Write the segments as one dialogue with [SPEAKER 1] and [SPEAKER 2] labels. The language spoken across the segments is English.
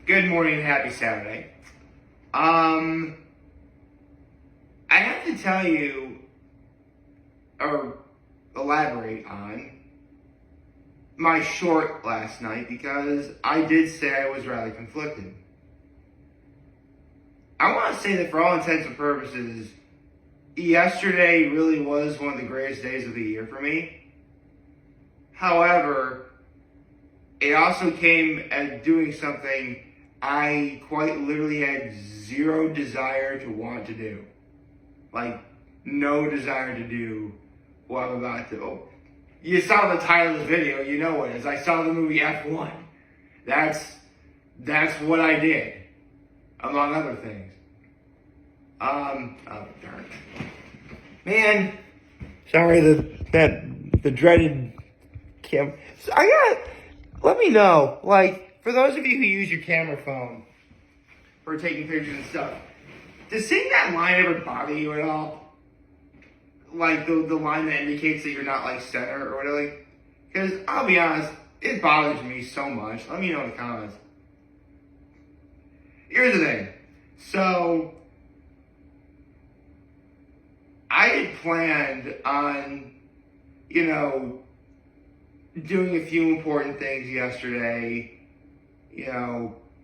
[SPEAKER 1] Good morning, happy Saturday. I have to tell you, or elaborate on, my short last night because I did say I was rather conflicted. I want to say that for all intents and purposes, yesterday really was one of the greatest days of the year for me. However, it also came at doing something I quite literally had zero desire to want to do. Like, no desire to do what I'm about to. Oh, you saw the title of the video, you know what it is. I saw the movie F1. That's what I did, among other things. Oh, darn. Man, sorry, the dreaded cam. So let me know, like, for those of you who use your camera phone for taking pictures and stuff, does seeing that line ever bother you at all? Like the line that indicates that you're not like center or whatever? Because I'll be honest, it bothers me so much. Let me know in the comments. Here's the thing. So, I had planned on, doing a few important things yesterday.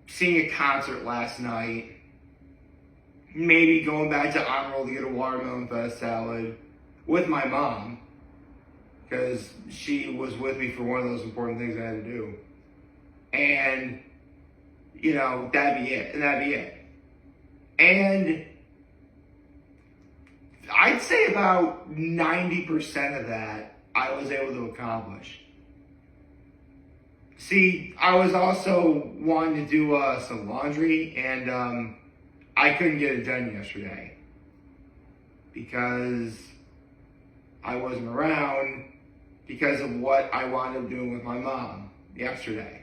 [SPEAKER 1] Seeing a concert last night. Maybe going back to On Roll to get a watermelon fest salad with my mom, because she was with me for one of those important things I had to do. And, that'd be it. And I'd say about 90% of that I was able to accomplish. See, I was also wanting to do some laundry, and I couldn't get it done yesterday because I wasn't around because of what I wound up doing with my mom yesterday,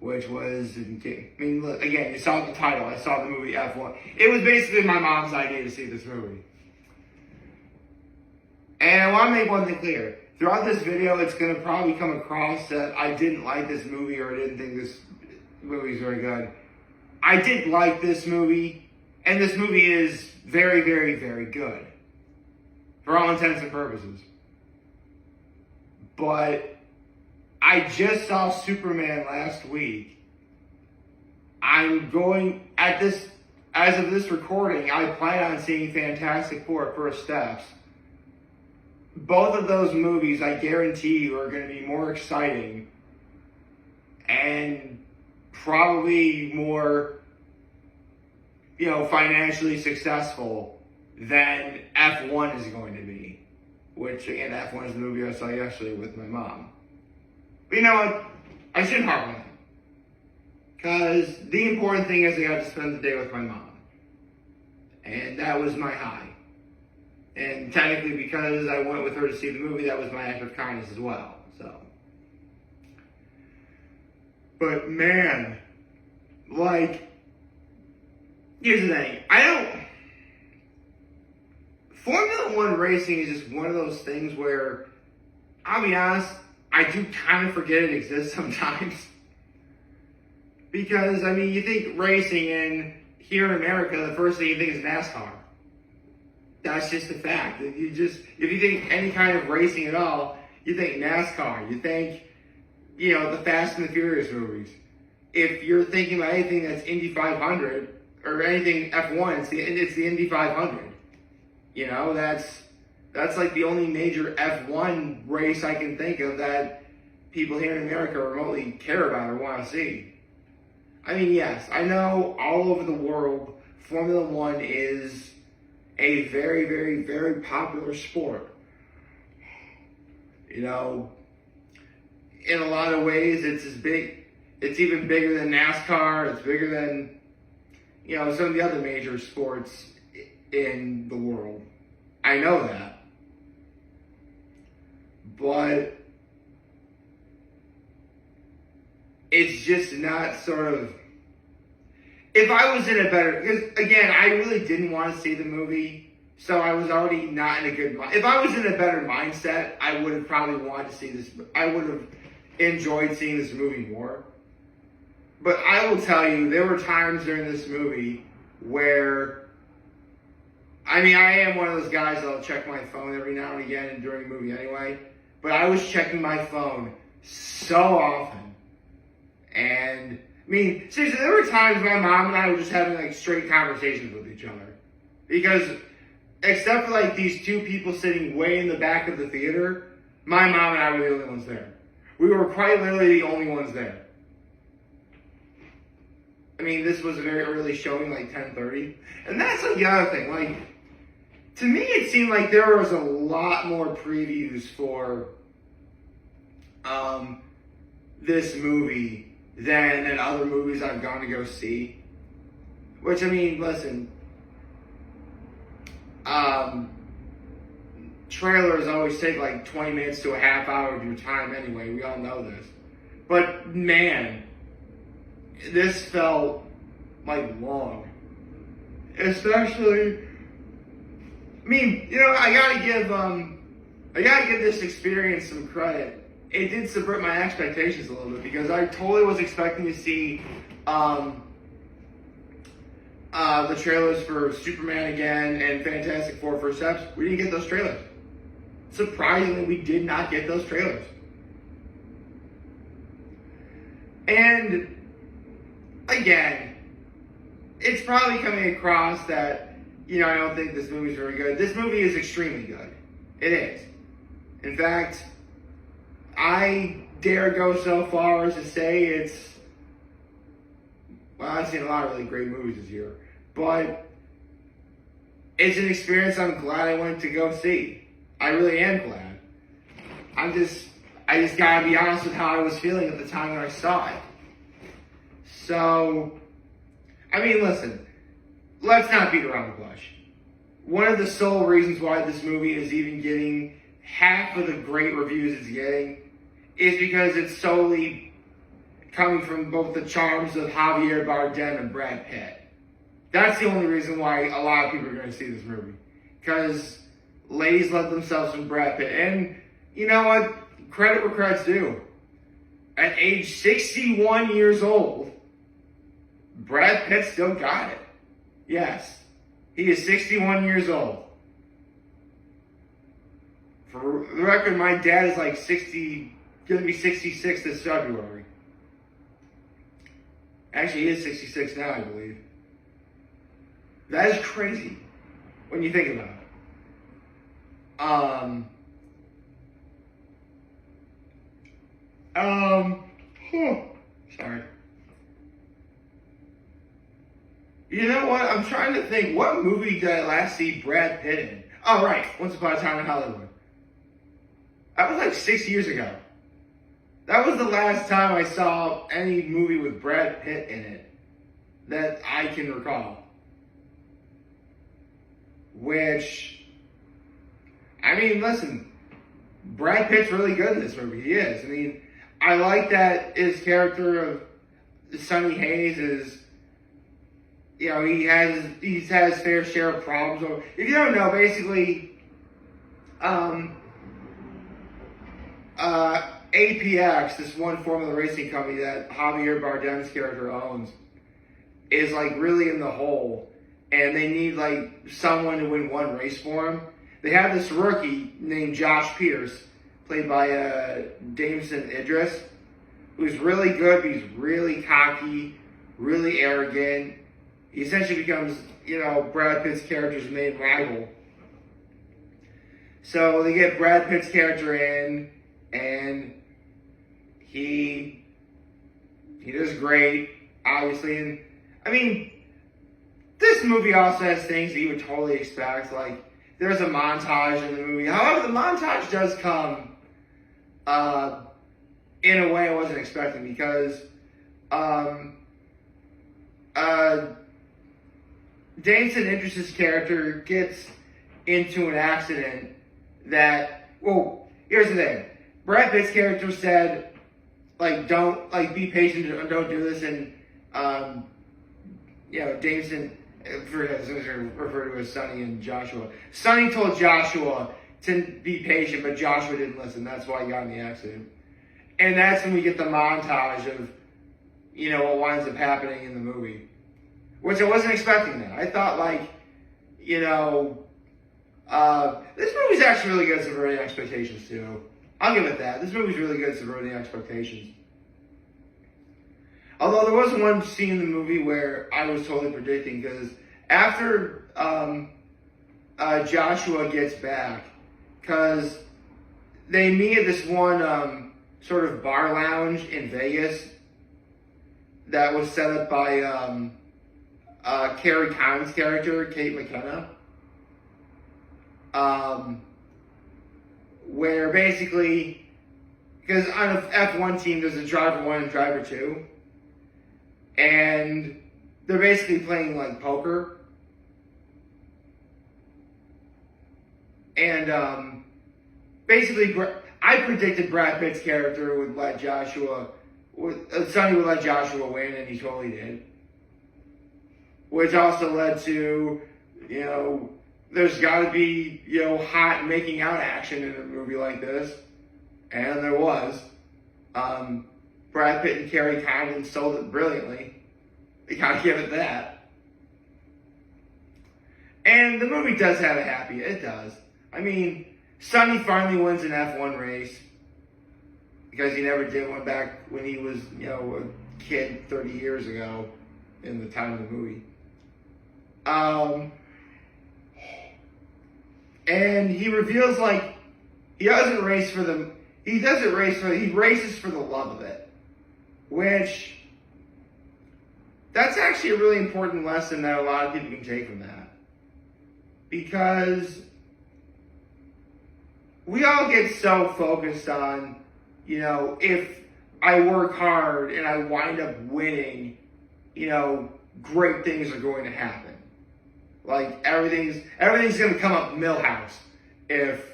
[SPEAKER 1] which was, look, again, you saw the title, I saw the movie F1. It was basically my mom's idea to see this movie. And I want to make one thing clear. Throughout this video, it's going to probably come across that I didn't like this movie or I didn't think this movie is very good. I did like this movie, and this movie is very, very, very good. For all intents and purposes. But I just saw Superman last week. I'm going, as of this recording, I plan on seeing Fantastic Four at First Steps. Both of those movies, I guarantee you, are going to be more exciting and probably more, financially successful than F1 is going to be. Which, again, F1 is the movie I saw yesterday with my mom. But you know what? I shouldn't harp on that. Because the important thing is I got to spend the day with my mom. And that was my high. And technically, because I went with her to see the movie, that was my act of kindness as well. So, but man, here's the thing. Formula One racing is just one of those things where, I'll be honest, I do kind of forget it exists sometimes. Because, you think racing, and here in America, the first thing you think is NASCAR. That's just a fact. If you think any kind of racing at all, you think NASCAR. You think, the Fast and the Furious movies. If you're thinking about anything that's Indy 500 or anything F1, it's the Indy 500. That's like the only major F1 race I can think of that people here in America remotely care about or want to see. Yes, I know all over the world, Formula One is a very, very, very popular sport. In a lot of ways, it's even bigger than NASCAR. It's bigger than, some of the other major sports in the world. I know that. But it's just not sort of, if I was in a better, because again, I really didn't want to see the movie, so I was already not in a good mind. If I was in a better mindset, I would have probably wanted to see this. I would have enjoyed seeing this movie more. But I will tell you, there were times during this movie where, I mean, I am one of those guys that'll check my phone every now and again and during a movie anyway. But I was checking my phone so often. And, I mean, seriously, there were times my mom and I were just having, like, straight conversations with each other. Because, except for, like, these two people sitting way in the back of the theater, my mom and I were the only ones there. We were quite literally the only ones there. I mean, this was a very early showing, like 10:30. And that's like the other thing. Like, to me, it seemed like there was a lot more previews for this movie than other movies I've gone to go see. Which, I mean, listen, trailers always take like 20 minutes to a half hour of your time anyway. We all know this. But, man, this felt like long. Especially, I mean, you know, I gotta give this experience some credit. It did subvert my expectations a little bit because I totally was expecting to see the trailers for Superman again and Fantastic Four First Steps. We didn't get those trailers. Surprisingly, we did not get those trailers. And again, it's probably coming across that, you know, I don't think this movie is very good. This movie is extremely good. It is. In fact, I dare go so far as to say it's, well, I've seen a lot of really great movies this year, but it's an experience I'm glad I went to go see. I really am glad. I just gotta be honest with how I was feeling at the time when I saw it. So, I mean, listen, let's not beat around the bush. One of the sole reasons why this movie is even getting half of the great reviews it's getting is because it's solely coming from both the charms of Javier Bardem and Brad Pitt. That's the only reason why a lot of people are going to see this movie. Because ladies love themselves some Brad Pitt. And you know what? Credit where credit's due. At age 61 years old, Brad Pitt still got it. Yes. He is 61 years old. For the record, my dad is like 60, going to be 66 this February. Actually, he is 66 now, I believe. That is crazy when you think about it. Sorry. You know what? I'm trying to think. What movie did I last see Brad Pitt in? Oh, right. Once Upon a Time in Hollywood. That was like 6 years ago. That was the last time I saw any movie with Brad Pitt in it that I can recall. Which, I mean, listen, Brad Pitt's really good in this movie. He is. I mean, I like that his character of Sonny Hayes is, you know, he's had his fair share of problems. So if you don't know, basically, APX, this one Formula racing company that Javier Bardem's character owns, is like really in the hole, and they need like someone to win one race for them. They have this rookie named Josh Pierce, played by Damson Idris, who's really good, but he's really cocky, really arrogant. He essentially becomes, you know, Brad Pitt's character's main rival. So they get Brad Pitt's character in, and he does great, obviously. And I mean, this movie also has things that you would totally expect. Like, there's a montage in the movie. However, the montage does come in a way I wasn't expecting, because Damson Idris' character gets into an accident that, well, here's the thing. Brad Pitt's character said, like, don't, like, be patient, don't do this, and, you know, Damson, referred to as Sonny and Joshua. Sonny told Joshua to be patient, but Joshua didn't listen. That's why he got in the accident. And that's when we get the montage of what winds up happening in the movie. Which I wasn't expecting that. I thought, this movie's actually really good at subverting expectations, too. I'll give it that. This movie's really good at subverting expectations. Although there was one scene in the movie where I was totally predicting, because after Joshua gets back, because they meet at this one sort of bar lounge in Vegas that was set up by Carrie Condon's character, Kate McKenna. Where basically, because on a F1 team there's a driver 1 and driver 2, and they're basically playing like poker. And basically, I predicted Brad Pitt's character would let Sonny would let Joshua win, and he totally did. Which also led to, there's got to be, hot making out action in a movie like this. And there was. Brad Pitt and Carrie Condon sold it brilliantly. You gotta give it that. And the movie does have a happy, it does. I mean, Sonny finally wins an F1 race. Because he never did one back when he was, a kid 30 years ago in the time of the movie. And he reveals, he races for the love of it. Which, that's actually a really important lesson that a lot of people can take from that. Because we all get so focused on, if I work hard and I wind up winning, great things are going to happen. Like, everything's going to come up Millhouse if,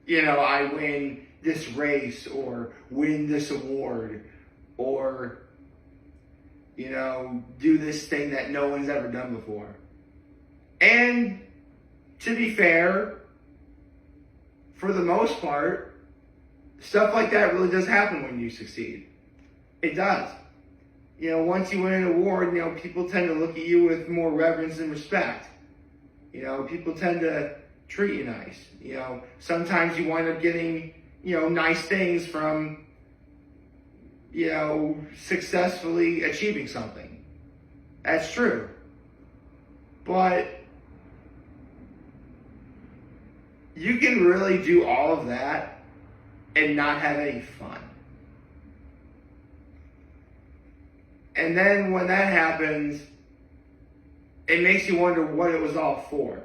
[SPEAKER 1] I win this race or win this award or, do this thing that no one's ever done before. And to be fair, for the most part, stuff like that really does happen when you succeed. It does. Once you win an award, people tend to look at you with more reverence and respect. People tend to treat you nice. Sometimes you wind up getting, nice things from, successfully achieving something. That's true. But you can really do all of that and not have any fun. And then when that happens, it makes you wonder what it was all for.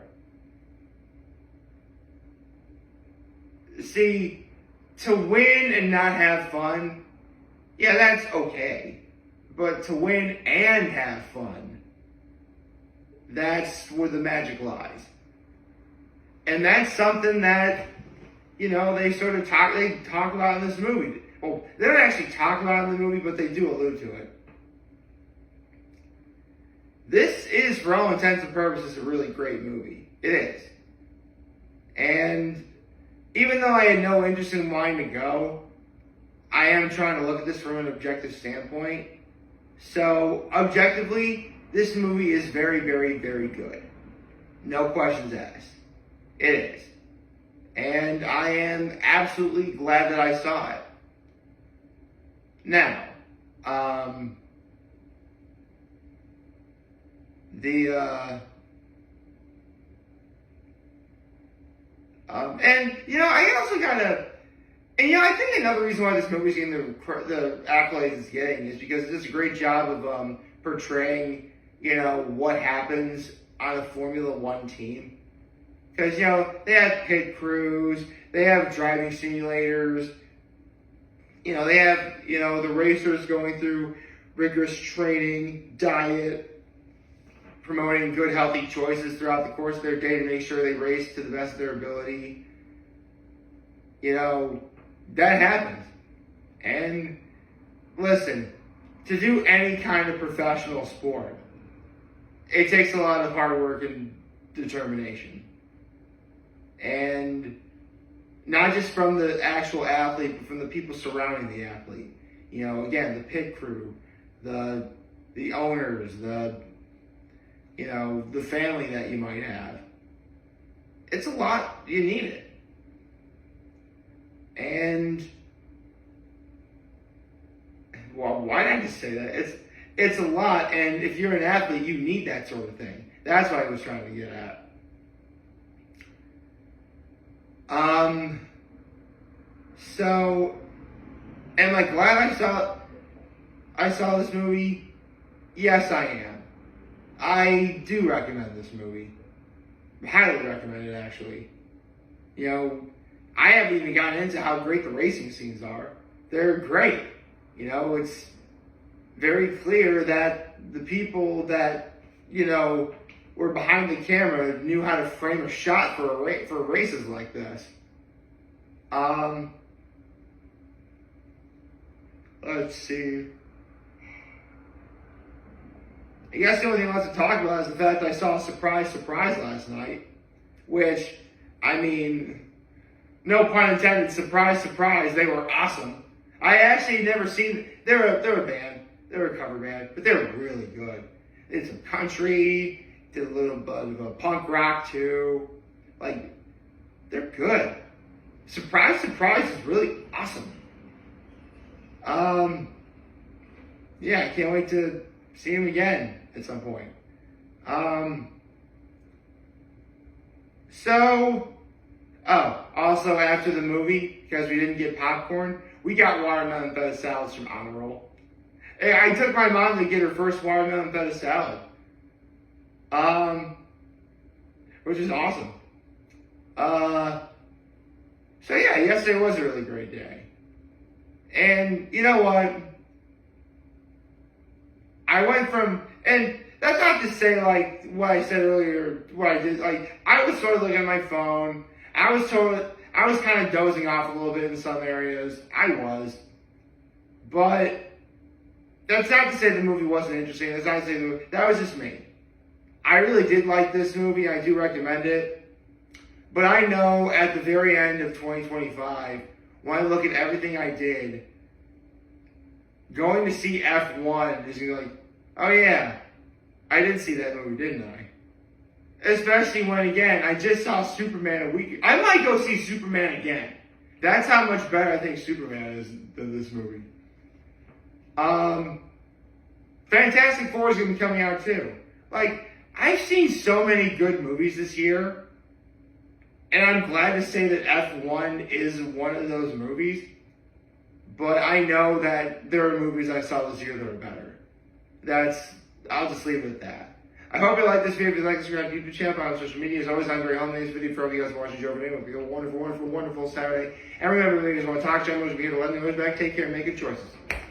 [SPEAKER 1] See, to win and not have fun, yeah, that's okay. But to win and have fun, that's where the magic lies. And that's something that, they talk about in this movie. Well, they don't actually talk about it in the movie, but they do allude to it. This is, for all intents and purposes, a really great movie. It is. And even though I had no interest in wanting to go, I am trying to look at this from an objective standpoint. So, objectively, this movie is very, very, very good. No questions asked. It is. And I am absolutely glad that I saw it. Now, and I also gotta, I think another reason why this movie's getting the accolades it's getting is because it does a great job of portraying, what happens on a Formula One team. Because, they have pit crews, they have driving simulators, they have, the racers going through rigorous training, diet, promoting good, healthy choices throughout the course of their day to make sure they race to the best of their ability. That happens. And listen, to do any kind of professional sport, it takes a lot of hard work and determination. And not just from the actual athlete, but from the people surrounding the athlete. Again, the pit crew, the owners, the family that you might have. It's a lot. You need it. And, well, why did I just say that? It's a lot, and if you're an athlete, you need that sort of thing. That's what I was trying to get at. So, am I glad I saw this movie? Yes, I am. I do recommend this movie. Highly recommend it, actually. I haven't even gotten into how great the racing scenes are. They're great. It's very clear that the people that, were behind the camera knew how to frame a shot for races like this. Let's see. I guess the only thing I want to talk about is the fact that I saw Suprise last night. Which, I mean, no pun intended, surprise, they were awesome. I actually never seen, they were a band, they were a cover band, but they were really good. They did some country, did a little bit of a punk rock too. Like, they're good. Suprise is really awesome. Yeah, I can't wait to see him again at some point. Also after the movie, because we didn't get popcorn, we got watermelon feta salads from Honor Roll. I took my mom to get her first watermelon feta salad. Which is awesome. So yeah, yesterday was a really great day. And you know what? I went from, and that's not to say like what I said earlier, what I did, like I was sort of looking at my phone. I was kind of dozing off a little bit in some areas. I was. But that's not to say the movie wasn't interesting. That's not to say the movie, that was just me. I really did like this movie. I do recommend it. But I know at the very end of 2025, when I look at everything I did, going to see F1 is going to be like, oh yeah, I did see that movie, didn't I? Especially when, again, I just saw Superman a week. I might go see Superman again. That's how much better I think Superman is than this movie. Fantastic Four is going to be coming out too. Like, I've seen so many good movies this year, and I'm glad to say that F1 is one of those movies, but I know that there are movies I saw this year that are better. I'll just leave it at that. I hope you like this video. If you like this, subscribe to YouTube channel, follow on social media. As always, I'm very humble in this video for all you guys watching Joe Today. Hope you have a wonderful, wonderful, wonderful Saturday. And remember, if you guys want to talk to me, we're here to let me know back. Take care and make good choices.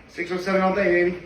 [SPEAKER 1] 607 all day, baby.